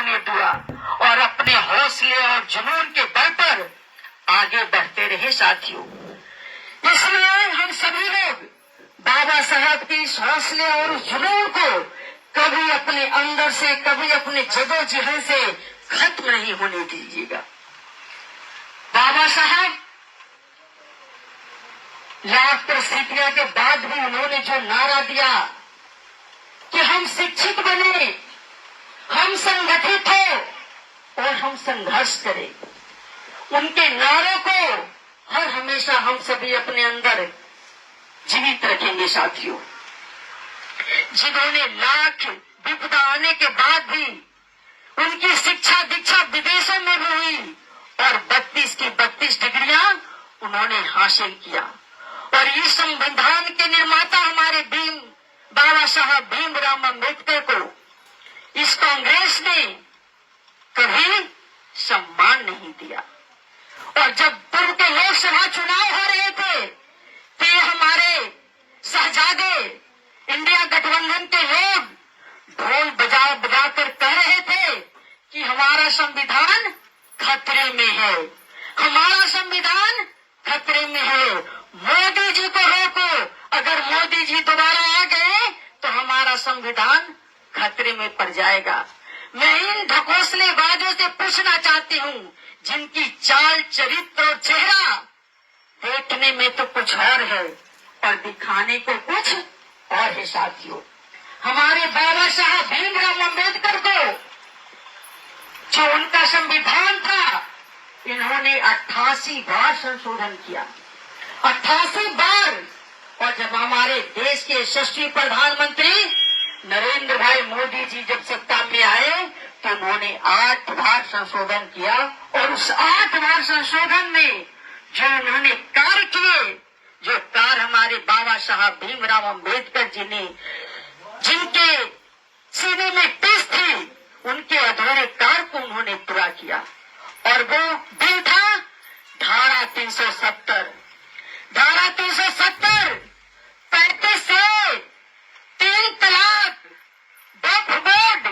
होने दिया और अपने हौसले और जुनून के बल पर आगे बढ़ते रहे साथियों। इसलिए हम सभी लोग बाबा साहब के इस हौसले और उस जुनून को कभी अपने अंदर से, कभी अपने जदोजहद से खत्म नहीं होने दीजिएगा। बाबा साहब लाख परिस्थितियों के बाद भी उन्होंने जो नारा दिया कि हम शिक्षित बने, हम संगठित हो और हम संघर्ष करें, उनके नारों को हर हमेशा हम सभी अपने अंदर जीवित रखेंगे साथियों। जिन्होंने लाख विपदा आने के बाद भी उनकी शिक्षा दीक्षा विदेशों में भी हुई और 32 की 32 डिग्रियां उन्होंने हासिल किया और इस संविधान के निर्माता हमारे बाबा साहब भीमराव अम्बेडकर को इस कांग्रेस ने कभी सम्मान नहीं दिया। और जब पूर्व के लोकसभा चुनाव हो रहे थे तो हमारे शहजादे इंडिया गठबंधन के लोग ढोल बजा बजा कर कह रहे थे कि हमारा संविधान खतरे में है, हमारा संविधान खतरे में है, मोदी जी को रोको, अगर मोदी जी दोबारा आ गए तो हमारा संविधान खतरे में पड़ जाएगा। मैं इन ढकोसलेबाजों से पूछना चाहती हूँ जिनकी चाल, चरित्र और चेहरा देखने में तो कुछ और है और दिखाने को कुछ और है साथियों। हमारे बाबा साहब भीमराव अम्बेडकर को जो उनका संविधान था, इन्होंने 88 बार संशोधन किया, 88 बार। और जब हमारे देश के यशस्वी प्रधानमंत्री नरेंद्र भाई मोदी जी जब सत्ता में आए तो उन्होंने 8 बार संशोधन किया और उस 8 बार संशोधन में जो उन्होंने कार्य किए, जो कार्य हमारे बाबा साहब भीमराव अम्बेडकर जी ने, जिनके सीने में टीस थी, उनके अधूरे कार्य को उन्होंने पूरा किया। और वो बिल था धारा 370। धारा 370 35 से 3 तलाक, वक्फ बोर्ड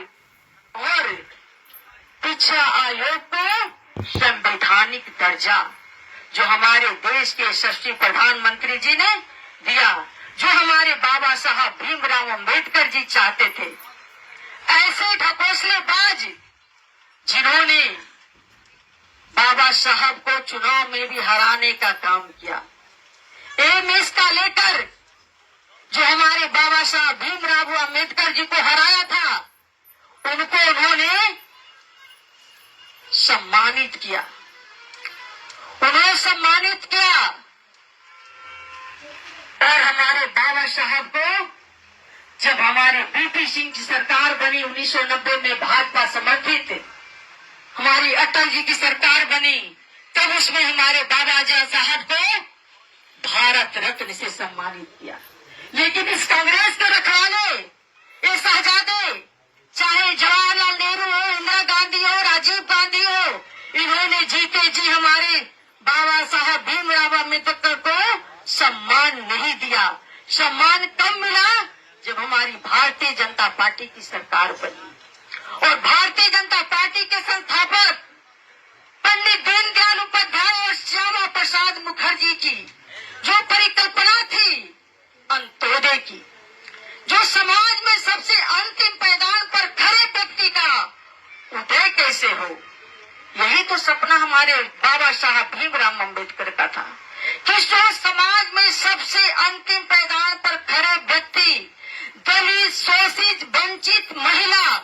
और पिछड़ा आयोग को संवैधानिक दर्जा जो हमारे देश के यशस्वी प्रधानमंत्री जी ने दिया, जो हमारे बाबा साहब भीमराव अम्बेडकर जी चाहते थे। ऐसे ढकोसलेबाज जिन्होंने बाबा साहब को चुनाव में भी हराने का काम किया, एमएस का लेकर जो हमारे बाबा साहब भीमराव अम्बेडकर जी को हराया था, उनको उन्होंने सम्मानित किया, उन्हें सम्मानित किया। और हमारे बाबा साहब को जब हमारे बीपी सिंह की सरकार बनी 1990 में, भाजपा समर्थित हमारी अटल जी की सरकार बनी, तब उसमें हमारे बाबा साहब को भारत रत्न से सम्मानित किया। लेकिन इस कांग्रेस के रखवाले, ये शहजादे, चाहे जवाहरलाल नेहरू हो, इंदिरा गांधी हो, राजीव गांधी हो, इन्होंने जीते जी हमारे बाबा साहब भीमराव अम्बेडकर को सम्मान नहीं दिया। सम्मान कब मिला? जब हमारी भारतीय जनता पार्टी की सरकार बनी और भारतीय जनता पार्टी के संस्थापक पंडित दीनदयाल उपाध्याय और श्यामा प्रसाद मुखर्जी की जो परिकल्पना थी अंत्योदय की, जो समाज में सबसे अंतिम पायदान पर खड़े व्यक्ति का उदय कैसे हो, यही तो सपना हमारे बाबा साहब भीमराव अम्बेडकर का था कि जो समाज में सबसे अंतिम पायदान पर खड़े व्यक्ति, दलित, शोषित, वंचित महिला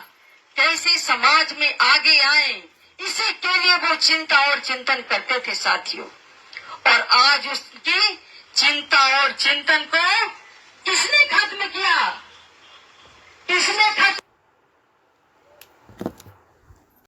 कैसे समाज में आगे आए, इसी के लिए वो चिंता और चिंतन करते थे साथियों। और आज उसकी चिंता और चिंतन को किसने खत्म किया? किसने खत्म